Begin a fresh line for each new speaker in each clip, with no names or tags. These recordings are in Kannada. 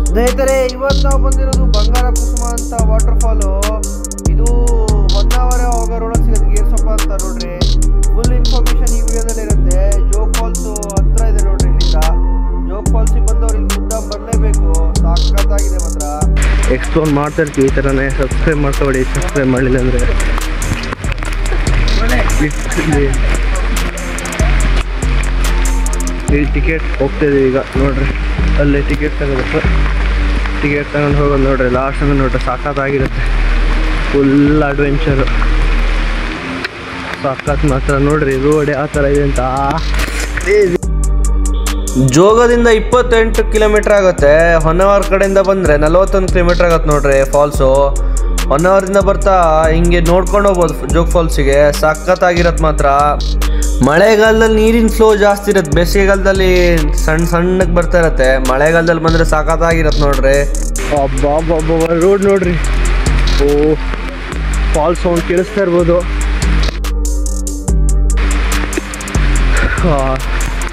ಸ್ನೇಹಿತರೆ, ಇವತ್ತು ನಾವು ಬಂದಿರೋದು ಬಂಗಾರ ಕುಸುಮ ಅಂತ ವಾಟರ್ ಫಾಲು. ಇದು ಹೊನ್ನಾವರ ಹೋಗೋ ರೋಡಲ್ಲಿ ಸಿಗುತ್ತೆ, ಗೇರ್ಸೊಪ್ಪ ಅಂತ ನೋಡ್ರಿ. ಫುಲ್ ಇನ್ಫಾರ್ಮೇಶನ್ ಈ ವಿಡಿಯೋದಲ್ಲಿ ಇರುತ್ತೆ. ಜೋಗ್ ಫಾಲ್ಸ್ ಹತ್ರ ಇದೆ ನೋಡ್ರಿ. ಇಲ್ಲಿಂದ ಜೋಗ್ ಫಾಲ್ಸಿಗೆ ಬಂದವ್ರು ಇಲ್ಲಿ ಮುದ್ದ ಬರಲೇಬೇಕು, ಸಾಕಾಗಿದೆ ಮಾತ್ರ. ಎಕ್ಸ್ಪ್ಲೋರ್ ಮಾಡ್ತಾ ಇರ್ತೀವಿ ಈ ಥರನೇ. ಸಬ್ಸ್ಕ್ರೈಬ್ ಮಾಡ್ಕೊಬೇಡಿ, ಸಬ್ಸ್ಕ್ರೈಬ್ ಮಾಡಲಿಲ್ಲ ಅಂದರೆ. ಇಲ್ಲಿ ಟಿಕೆಟ್ ಹೋಗ್ತಾಯಿದ್ದೀವಿ ಈಗ ನೋಡ್ರಿ. ಅಲ್ಲಿ ಟಿಕೆಟ್ ತಗೋಬೇಕು. ಟಿಕೆಟ್ ತಗೊಂಡು ಹೋಗೋದು ನೋಡ್ರಿ. ಲಾಸ್ಟ್ ಅಂದ್ರೆ ನೋಡ್ರಿ ಸಾಕಾಗಿರುತ್ತೆ. ಫುಲ್ ಅಡ್ವೆಂಚರು, ಸಾಕಾತ್ ಮಾತ್ರ ನೋಡ್ರಿ. ರೋಡ್ ಯಾವ ಥರ ಇದೆ ಅಂತ. ಜೋಗದಿಂದ 28 ಕಿಲೋಮೀಟರ್ ಆಗುತ್ತೆ. ಹೊನ್ನಾವರ ಕಡೆಯಿಂದ ಬಂದರೆ 41 ಕಿಲೋಮೀಟರ್ ಆಗುತ್ತೆ ನೋಡ್ರಿ ಫಾಲ್ಸು. ಹೊನ್ನಾವರದಿಂದ ಬರ್ತಾ ಹಿಂಗೆ ನೋಡ್ಕೊಂಡು ಹೋಗ್ಬೋದು ಜೋಗ್ ಫಾಲ್ಸಿಗೆ. ಸಖತ್ತಾಗಿರತ್ತೆ ಮಾತ್ರ. ಮಳೆಗಾಲದಲ್ಲಿ ನೀರಿನ ಫ್ಲೋ ಜಾಸ್ತಿ ಇರುತ್ತೆ, ಬೇಸಿಗೆಗಾಲದಲ್ಲಿ ಸಣ್ಣಗೆ ಬರ್ತಾ ಇರತ್ತೆ. ಮಳೆಗಾಲದಲ್ಲಿ ಬಂದರೆ ಸಖತ್ತಾಗಿರತ್ತೆ ನೋಡ್ರಿ. ರೋಡ್ ನೋಡ್ರಿ. ಓ, ಫಾಲ್ಸ್ ಸೌಂಡ್ ಕೇಳಿಸ್ತಾ ಇರ್ಬೋದು.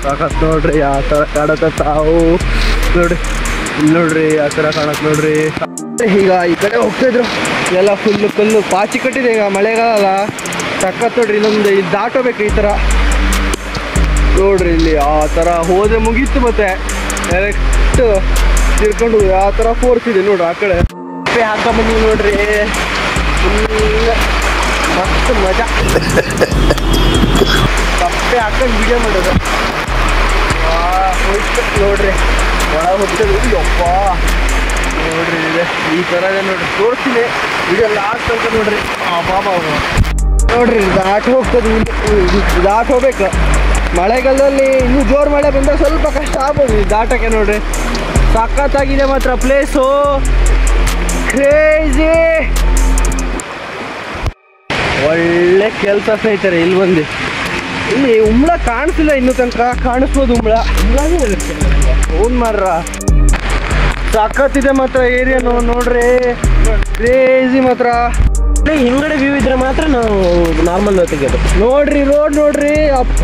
ಸಾಕತ್ ನೋಡ್ರಿ ಯಾವ ಥರ ಕಾಣತ್ತ ತಾವು ನೋಡ್ರಿ. ಇಲ್ಲಿ ನೋಡ್ರಿ ಯಾವ ಥರ ಕಾಣತ್ ನೋಡ್ರಿ. ಈಗ ಈ ಕಡೆ ಹೋಗ್ತಾಯಿದ್ರು ಎಲ್ಲ ಫುಲ್ಲು ಪಾಚಿ ಕಟ್ಟಿದೆ. ಈಗ ಮಳೆಗಾಲ ಸಖತ್ ನೋಡ್ರಿ. ಇಲ್ಲೊಂದು ಇಲ್ಲಿ ದಾಟೋಬೇಕು ಈ ಥರ ನೋಡ್ರಿ. ಇಲ್ಲಿ ಆ ಥರ ಹೋದ್ರೆ ಮುಗೀತು. ಮತ್ತೆ ಡೈರೆಕ್ಟ್ ತಿರ್ಕೊಂಡು ಯಾವ ಥರ ಫೋರ್ಸ್ ಇದೆ ನೋಡ್ರಿ. ಆ ಕಡೆ ಹಾಕೊಂಬಂದು ನೋಡ್ರಿ. ಮಸ್ತ್ ಮಜಾ. ಕಪ್ಪೆ ಹಾಕೊಂಡು ವಿಡಿಯೋ ಮಾಡೋದು ಹೋಯ್ತು ನೋಡ್ರಿ. ಒಳ ಹೋಗ್ತದೆ ಅಪ್ಪ ನೋಡ್ರಿ. ಇದೆ ಈ ಥರ ಇದೆ ನೋಡ್ರಿ. ತೋರಿಸ್ತೀನಿ ವಿಡಿಯೋ ಲಾಸ್ಟ್ ಅಂತ ನೋಡ್ರಿ. ಬಾಬಾ ನೋಡ್ರಿ ದಾಟ್ ಹೋಗ್ತದೆ. ದಾಟ್ ಹೋಗ್ಬೇಕು. ಮಳೆಗಾಲದಲ್ಲಿ ಇನ್ನೂ ಜೋರು ಮಳೆ ಬಂದರೆ ಸ್ವಲ್ಪ ಕಷ್ಟ ಆಗ್ಬೋದು ದಾಟಕ್ಕೆ ನೋಡ್ರಿ. ಸಖತ್ತಾಗಿದೆ ಮಾತ್ರ ಪ್ಲೇಸು. ಕ್ರೇಜಿ ಒಳ್ಳೆ ಕೆಲಸ ಸ್ನೇಹಿತರೆ. ಇಲ್ಲಿ ಬಂದು ಇಲ್ಲಿ ಉಂಬಳ ಕಾಣಿಸಿಲ್ಲ ಇನ್ನೂ ತನಕ. ಕಾಣಿಸ್ಬೋದು ಉಂಬಳ ಫೋನ್ ಮಾಡ್ರ. ಸಖತ್ತಿದೆ ಮಾತ್ರ ಏರಿಯಾನು ನೋಡ್ರಿ. ಕ್ರೇಜಿ ಮಾತ್ರ.
ಹಿಂಗಡೆ ವ್ಯೂ ಇದ್ರೆ ಮಾತ್ರ ನಾವು ನಾರ್ಮಲ್ ತೆಗೆಯೋದು
ನೋಡ್ರಿ. ರೋಡ್ ನೋಡ್ರಿ. ಅಪ್ಪ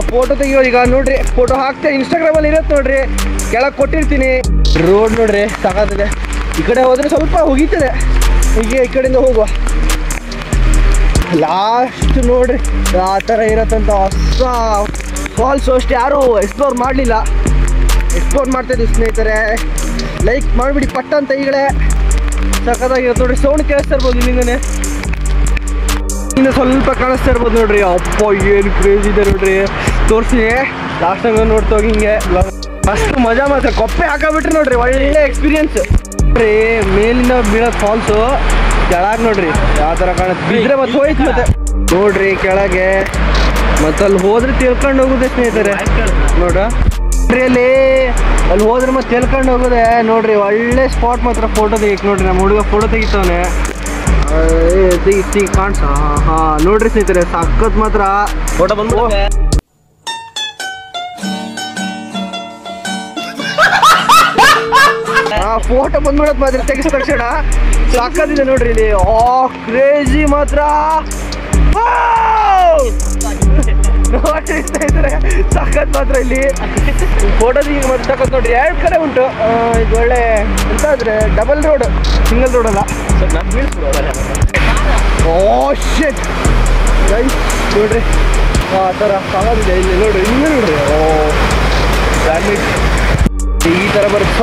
ಫೋಟೋ ತೆಗಿಯೋದು ಈಗ ನೋಡ್ರಿ. ಫೋಟೋ ಹಾಕ್ತೆ ಇನ್ಸ್ಟಾಗ್ರಾಮಲ್ಲಿ ಇರತ್ತೆ ನೋಡ್ರಿ. ಕೆಳಗೆ ಕೊಟ್ಟಿರ್ತೀನಿ. ರೋಡ್ ನೋಡ್ರಿ ಸಾಕಾಗಿದೆ. ಈ ಕಡೆ ಹೋದ್ರೆ ಸ್ವಲ್ಪ ಹೋಗಿತದೆ. ಹೀಗೆ ಈ ಕಡೆಯಿಂದ ಹೋಗುವ. ಲಾಸ್ಟ್ ನೋಡ್ರಿ ಆ ಥರ ಇರತ್ತಂತ. ಹೊಸ ಫಾಲ್ಸು ಅಷ್ಟು ಯಾರೂ ಎಕ್ಸ್ಪ್ಲೋರ್ ಮಾಡಲಿಲ್ಲ. ಎಕ್ಸ್ಪ್ಲೋರ್ ಮಾಡ್ತಾಯಿದ್ವಿ ಸ್ನೇಹಿತರೆ. ಲೈಕ್ ಮಾಡಿಬಿಡಿ ಪಟ್ಟ ಅಂತ ಈಗಲೇ. ಸಖತ್ತಾಗಿರುತ್ತೆ ನೋಡ್ರಿ. ಸೌಂಡ್ ಕೇಳಿಸ್ತಾ ಇರ್ಬೋದು ಇಲ್ಲಿಂದನೇ. ಇನ್ನು ಸ್ವಲ್ಪ ಕಾಣಿಸ್ತಾ ಇರ್ಬೋದು ನೋಡ್ರಿ. ಅಪ್ಪ ಏನು ಕ್ರೇಜ್ ಇದೆ ನೋಡ್ರಿ. ತೋರಿಸ್ತೀನಿ ಲಾಸ್ಟ್ ಟೈಮ್ ನೋಡ್ತಾ ಹೋಗಿ ಹಿಂಗೆ ಅಷ್ಟು ಮಜಾ ಮಾತ್ರ. ಕೊಪ್ಪೆ ಹಾಕಬಿಟ್ರಿ ನೋಡ್ರಿ. ಒಳ್ಳೆ ಎಕ್ಸ್ಪೀರಿಯನ್ಸ್ ನೋಡ್ರಿ. ಮೇಲಿಂದ ಬೀಳೋದು ಫಾಲ್ಸು. ಕೆಳಗೆ ನೋಡ್ರಿ ಯಾವ ಥರ ಕಾಣುತ್ತೆ. ಬಿದ್ದರೆ ಮತ್ತೆ ಹೋಯ್ತು ಮತ್ತೆ ನೋಡ್ರಿ ಕೆಳಗೆ. ಮತ್ತೆ ಅಲ್ಲಿ ಹೋದ್ರೆ ತಿಳ್ಕೊಂಡು ಹೋಗುತ್ತೆ ಸ್ನೇಹಿತರೆ ನೋಡ್ರ. ಅಲ್ಲಿ ಹೋದ್ರೆ ಮತ್ತೆ ತಿಳ್ಕೊಂಡು ಹೋಗೋದೆ ನೋಡ್ರಿ. ಒಳ್ಳೆ ಸ್ಪಾಟ್ ಮಾತ್ರ. ಫೋಟೋ ತೆಗಿಕ್ ನೋಡ್ರಿ. ನಮ್ಮ ಹುಡುಗ ಫೋಟೋ ತೆಗಿತಾವನೆ. ತೆಗಿ ಕಾಣಿಸ. ಹಾಂ ನೋಡ್ರಿ ಸ್ನೇಹಿತರೆ ಸಖತ್ ಮಾತ್ರ
ಫೋಟೋ ಬಂದು.
ಫೋಟೋ ಬಂದ್ಬಿಡೋದು ಮಾತ್ರ ತೆಗಿಸೋ ತಕ್ಷಣ. ಸಾಕತ್ತಿದೆ ನೋಡ್ರಿ ಇಲ್ಲಿ. ಕ್ರೇಜಿ ಮಾತ್ರ ನೋಡ್ರಿ ಸ್ನೇಹಿತರೆ. ಸಖತ್ ಮಾತ್ರ ಇಲ್ಲಿ ಫೋಟೋ ತೆಗಿ ಮಾತ್ರ ಸಖತ್ ನೋಡ್ರಿ. 2 ಕಡೆ ಉಂಟು. ಇದು ಒಳ್ಳೆ ಎಂತ ಅಂದ್ರೆ ಡಬಲ್ ರೋಡ್, ಸಿಂಗಲ್ ರೋಡ್ ಅಲ್ಲ. ಶೆಟ್ ನೋಡ್ರಿ ಆ ಥರ ಸಾಕಾಗಿದೆ ಇಲ್ಲಿ ನೋಡ್ರಿ. ಹಿಂಗೆ ನೋಡ್ರಿ. ಈ ಥರ ಬರುತ್ತೆ.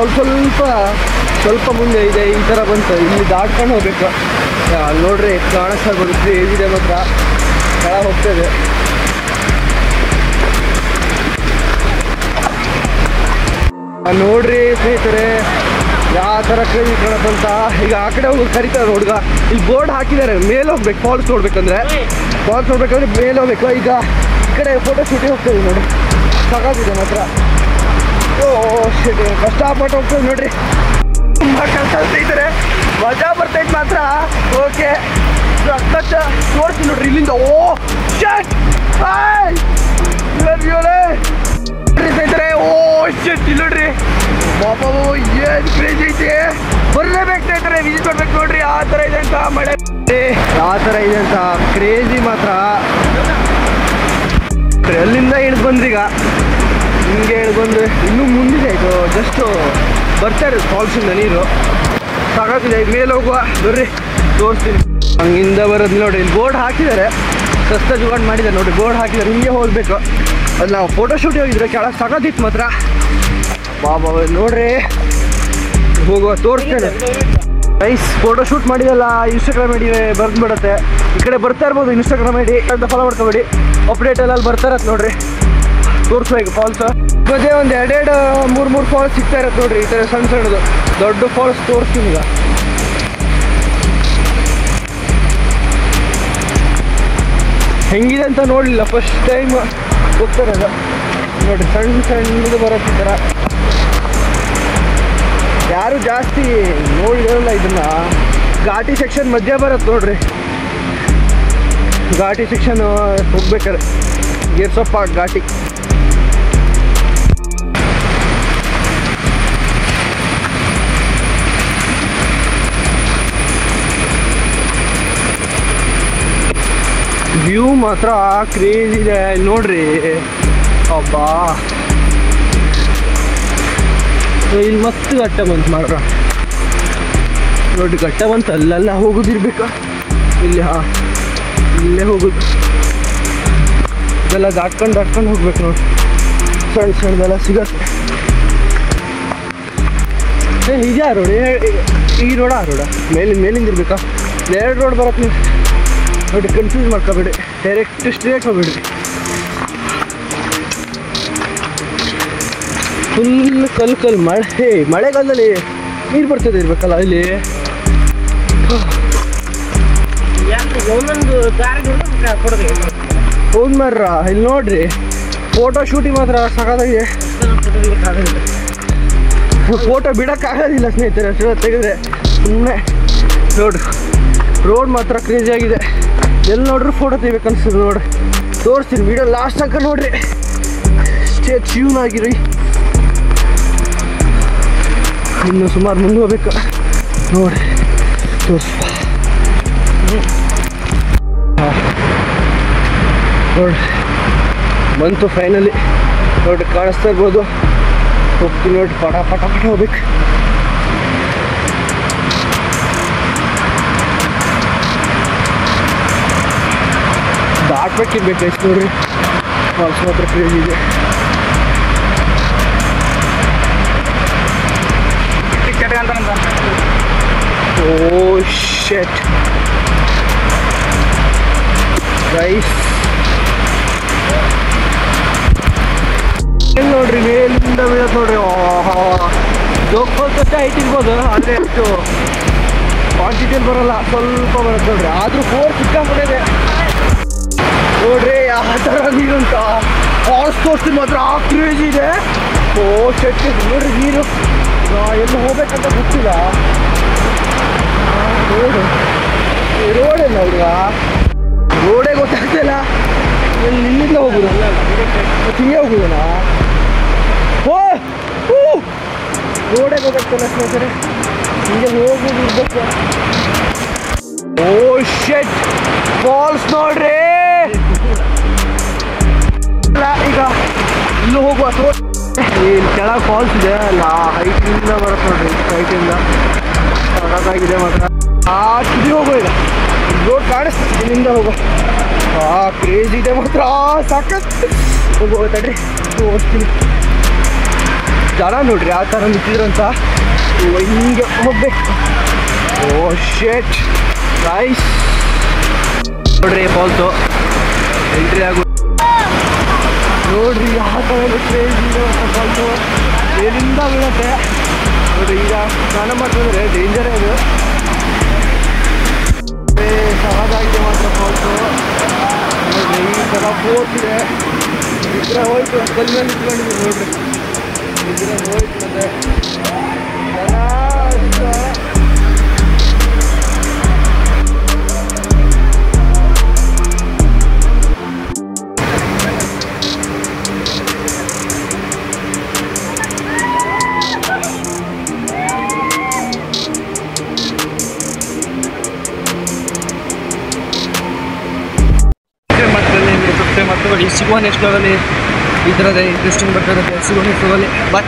ಸ್ವಲ್ಪ ಮುಂದೆ ಇದೆ. ಈ ಥರ ಬಂತು. ಇಲ್ಲಿ ದಾಟ್ಕೊಂಡು ಹೋಗ್ಬೇಕು ನೋಡ್ರಿ. ಕಾಣಿಸ್ತಾ ಬರುತ್ತೆ. ಹೇಗಿದೆ ಮಾತ್ರ. ಕೆಳಗೆ ಹೋಗ್ತದೆ ನೋಡ್ರಿ ಸ್ನೇಹಿತರೆ ಯಾವ ಥರ ಕ್ರೇಜಿ ಕಾಣತ್ತಂತ. ಈಗ ಆ ಕಡೆ ಹೋಗಿ ಕರಿತಾರೆ ಹುಡುಗ. ಇಲ್ಲಿ ಬೋರ್ಡ್ ಹಾಕಿದ್ದಾರೆ ಮೇಲೆ ಹೋಗ್ಬೇಕು. ಫಾಲ್ಸ್ ನೋಡ್ಬೇಕಂದ್ರೆ ಮೇಲೆ ಹೋಗ್ಬೇಕು. ಈಗ ಈ ಕಡೆ ಫೋಟೋ ಶೂಟಿಂಗ್ ಹೋಗ್ತದೆ ನೋಡಿ. ಸಾಕಾಗಿದೆ ಮಾತ್ರ. ಕಷ್ಟಪಟ್ಟು ಹೋಗ್ತದೆ ನೋಡ್ರಿ. ತುಂಬ ಕಷ್ಟ ಸ್ನೇಹಿತರೆ. ಮಜಾ ಬರ್ತೈತೆ ಮಾತ್ರ. ಓಕೆ ತೋರಿಸ್ತೀನಿ ನೋಡ್ರಿ ಇಲ್ಲಿಂದ. ಸ್ನೇಹಿತರೆ ಇಲ್ಲಿ ನೋಡ್ರಿ. ಬಾಬಾ ಏನು ಕ್ರೇಜ್ ಐತಿ. ಬರಲೇಬೇಕು ಸ್ನೇಹಿತರೆ. ವಿಸಿಟ್ ಮಾಡ್ಬೇಕು ನೋಡ್ರಿ. ಆ ಥರ ಇದೆ ಅಂತ ಮಳೆ. ಆ ಥರ ಇದೆ ಅಂತ ಕ್ರೇಜಿ ಮಾತ್ರ. ಅಲ್ಲಿಂದ ಇಳಿದು ಬಂದ್ರೀಗ ಹಿಂಗೆ ಬಂದು ಇನ್ನೂ ಮುಂದಿದೆ ಇದು ಜಸ್ಟ್ ಬರ್ತಾ ಇರೋದು ಫಾಲ್ಸಿಂದ ನೀರು ಸಾಕಾಗಿದೆ. ಈಗ ಮೇಲೆ ಹೋಗುವ ಬರ್ರಿ ತೋರಿಸ್ತೀನಿ. ಹಂಗಿಂದ ಬರೋದು ನೋಡಿ, ಇಲ್ಲಿ ಬೋರ್ಡ್ ಹಾಕಿದ್ದಾರೆ, ಸಸ್ತ ಜುಗಾಡ್ ಮಾಡಿದ್ದಾರೆ ನೋಡಿ, ಬೋರ್ಡ್ ಹಾಕಿದ್ದಾರೆ, ಹಿಂಗೆ ಹೋಗಬೇಕು. ಅದು ನಾವು ಫೋಟೋಶೂಟ್ ಹೋಗಿದ್ರೆ ಕೆಳಗೆ ಸಾಕಾಗಿತ್ತು ಮಾತ್ರ. ಬಾಬಾ ನೋಡ್ರಿ ಹೋಗುವ ತೋರಿಸ್ತೇನೆ. ನೈಸ್ ಫೋಟೋಶೂಟ್ ಮಾಡಿದಲ್ಲ, ಇನ್ಸ್ಟಾಗ್ರಾಮ್ ಐಡಿ ಬರ್ದ್ಬಿಡುತ್ತೆ. ಈ ಕಡೆ ಬರ್ತಾ ಇರ್ಬೋದು ಇನ್ಸ್ಟಾಗ್ರಾಮ್ ಐಡಿ ಅಂತ ಫಾಲೋ ಮಾಡ್ಕೊಬೇಡಿ, ಅಪ್ಡೇಟ್ ಎಲ್ಲ ಬರ್ತಾ ಇರತ್ತೆ ನೋಡ್ರಿ. ತೋರಿಸುವ ಈಗ ಫಾಲ್ಸ್ ಮತ್ತೆ ಒಂದು 2-3 ಫಾಲ್ಸ್ ಸಿಗ್ತಾ ಇರತ್ತೆ ನೋಡ್ರಿ. ಈ ಥರ ಸಣ್ಣ ಸಣ್ಣದು ದೊಡ್ಡ ಫಾಲ್ಸ್ ತೋರಿಸ್ತೀನಿ ಈಗ. ಹೆಂಗಿದೆ ಅಂತ ನೋಡಲಿಲ್ಲ, ಫಸ್ಟ್ ಟೈಮ್ ಹೋಗ್ತಾರದು ನೋಡ್ರಿ. ಸಣ್ಣದು ಬರುತ್ತೆ ಈ ಥರ. ಯಾರು ಜಾಸ್ತಿ ನೋಡಿರಲ್ಲ ಇದನ್ನ. ಘಾಟಿ ಸೆಕ್ಷನ್ ಮಧ್ಯ ಬರುತ್ತೆ ನೋಡ್ರಿ. ಘಾಟಿ ಸೆಕ್ಷನ್ ಹೋಗ್ಬೇಕಾರೆ ಗೇರ್ಸಪ್ಪ ಘಾಟಿ. ವ್ಯೂ ಮಾತ್ರ ಕ್ರೇಜ್ ಇದೆ ನೋಡ್ರಿ. ಅಬ್ಬಾ ಇಲ್ಲಿ ಮಸ್ತ್ ಘಟ್ಟ ಬಂತು ಮಾಡ್ರ ನೋಡಿ. ಘಟ್ಟ ಬಂತು, ಅಲ್ಲೆಲ್ಲ ಹೋಗೋದಿರ್ಬೇಕಾ ಇಲ್ಲಿ? ಹಾಂ ಇಲ್ಲೇ ಹೋಗೋದು. ಇದೆಲ್ಲ ದಾಟ್ಕೊಂಡು ಹೋಗ್ಬೇಕು ನೋಡಿ. ಸಣ್ಣದೆಲ್ಲ ಸಿಗತ್ತೆ. ಇದೆ ಆ ರೋಡ್, ಈ ರೋಡ ಆ ರೋಡ ಮೇಲಿಂದ ಇರ್ಬೇಕಾ? 2 ರೋಡ್ ಬರತ್ತೆ ನೀವು ನೋಡಿ, ಕನ್ಫ್ಯೂಸ್ ಮಾಡ್ಕೋಬೇಡಿ, ಡೈರೆಕ್ಟ್ ಸ್ಟ್ರೇಟ್ ಹೋಗ್ಬೇಡ್ರಿ. ಫುಲ್ ಕಲ್ಲು ಮಳೆಗಾಲದಲ್ಲಿ ನೀರು ಬರ್ತದೆ ಇರ್ಬೇಕಲ್ಲ ಇಲ್ಲಿ. ಹೌದು ಮಾರ್ರ, ಇಲ್ಲಿ ನೋಡ್ರಿ ಫೋಟೋ ಶೂಟಿಂಗ್ ಮಾತ್ರ ಸಾಕಾಗಿದೆ. ಫೋಟೋ ಬಿಡೋಕ್ಕಾಗೋದಿಲ್ಲ ಸ್ನೇಹಿತರೆ, ತೆಗೆದ್ರೆ ಸುಮ್ಮನೆ. ನೋಡ್ರಿ ರೋಡ್ ಮಾತ್ರ ಕ್ರೇಜಿ ಆಗಿದೆ. ಎಲ್ಲಿ ನೋಡ್ರಿ ಫೋಟೋ ತೆಗಿಬೇಕು ಅನ್ಸ್ತದೆ ನೋಡ್ರಿ. ತೋರಿಸ್ತೀನಿ ವಿಡಿಯೋ ಲಾಸ್ಟ್ ತನಕ ನೋಡ್ರಿ. ಸ್ಟೇ ಟ್ಯೂನ್ ಆಗಿರಿ. ಇನ್ನು ಸುಮಾರು ಮುಂದೆ ಹೋಗ್ಬೇಕು ನೋಡಿ. ತೋರಿಸ್ಪ ನೋಡ್ರಿ ಬಂತು ಫೈನಲಿ. ನೋಡ್ರಿ ಕಾಣಿಸ್ತಾ ಇರ್ಬೋದು. ಹೋಗ್ತೀನಿ ನೋಡಿ, ಪಟ ಹೋಗ್ಬೇಕು. ದಾಟ್ಬೇಕಿರ್ಬೇಕು ಎಷ್ಟು ನೋಡ್ರಿ. ಫಾಲ್ಸ್ ಮಾತ್ರ ಕ್ರೇಜ್ ಇದೆ. ಓ ಶೆಟ್ ಗೈಸ್, ನೋಡ್ರಿ ಮೇಲಿಂದ ಬೀಳತ್ ನೋಡ್ರಿ. ಜೋಗ್ಬೋದು ಹೈಟ್ ಇರ್ಬೋದು, ಆದರೆ ಎಷ್ಟು ಕ್ವಾಂಟಿಟಿಯಲ್ಲಿ ಬರೋಲ್ಲ, ಸ್ವಲ್ಪ ಬರುತ್ತೆ ನೋಡ್ರಿ. ಆದರೂ ಫೋರ್ಸ್ ಸಿಕ್ಕಾಬಿಟ್ಟಿದೆ ನೋಡ್ರಿ ಯಾವ ಥರ ನೀರಂತ. ಫಾಲ್ಸ್ ತೋರಿಸ್ತೀನಿ ಮಾತ್ರ ಕ್ರೇಜ್ ಇದೆ. ಓ ಶೆಟ್ ನೋಡ್ರಿ ನೀರು. ಎಲ್ಲಿ ಹೋಗ್ಬೇಕಂತ ಗೊತ್ತಿಲ್ಲ. ರೋಡೇನ ಹುಡುಗ, ರೋಡೇ ಗೊತ್ತಾಗ್ತಿಲ್ಲ. ಇಲ್ಲಿಂದ ಹೋಗುದಲ್ಲ, ಹಿಂಗೆ ಹೋಗುದಲ್ಲ. ರೋಡೇ ಗೊತ್ತಾಗ್ತಿಲ್ಲ ಸ್ನೇಹಿತರೆ, ಹಿಂಗೆ ಹೋಗುದು ಇರ್ಬೇಕು. ಓ ಶೆಟ್ ಫಾಲ್ಸ್ ನೋಡ್ರಿ. ಈಗ ಇಲ್ಲೂ ಹೋಗುವ. ಇಲ್ಲಿ ಕೆಳಗೆ ಫಾಲ್ಸ್ ಇದೆ ಅಲ್ಲ, ಹೈಟಿಂದ ಬರುತ್ತೆ ನೋಡ್ರಿ. ಹೈಟಿಂದ ಸಡದಾಗಿದೆ ಮಾತ್ರ. ತುದಿ ಹೋಗೋ, ಈಗ ರೋಡ್ ಕಾಣಿಸ್ತೀವಿ, ಇಲ್ಲಿಂದ ಹೋಗೋ. ಕ್ರೇಜ್ ಇದೆ ಮಾತ್ರ, ಸಾಕತ್ ಹೋಗೋ ತಡ್ರಿ ತೋರಿಸ್ತೀನಿ. ಜನ ನೋಡ್ರಿ ಯಾವ ಥರ ನಿಂತಿದ್ರಂತ. ಹಿಂಗೆ ಹೋಗ್ಬೇಕು. ಓ ಶೆಟ್ ಗೈಸ್ ನೋಡ್ರಿ ಫಾಲ್ಸು ಎಂಟ್ರಿ ಆಗೋ ನೋಡ್ರಿ ಯಾವ ಥರ ಕ್ರೇಜ್ ಇದೆ ಫಾಲ್ಸು. ಮೇಲಿಂದ ಬೀಳುತ್ತೆ ನೋಡ್ರಿ. ಈಗ ಸ್ನಾನ ಮಾಡ್ತಿದ್ರೆ ಡೇಂಜರೇ ಅದು. ಸಹಜಾಗಿದೆ ಮಾತ್ರ ಫಾಲ್ಸು ನೋಡ್ರಿ. ಈ ಥರ ಫೋರ್ಸ್ ಇದೆ. ಇದ್ರೆ ಹೋಯ್ತು, ಕಲ್ ಮೇಲೆ ನಿಂತ್ಕೊಂಡಿದ್ದೀವಿ ನೋಡ್ರಿ. ಇದ್ರೆ ಹೋಯ್ತು ಮತ್ತೆ ಸಿಗುವ ನೆಕ್ಸ್ಟ್ ಲೆವೆಲ್ಲಿ ಈ ಥರದ ಇಂಟ್ರೆಸ್ಟಿಂಗ್ ಬರ್ತದೆ. ಸಿಗುವ ನೆಕ್ಸ್ಟ್ ಲೆವೆಲ್ಲಿ ಬಾಯ್.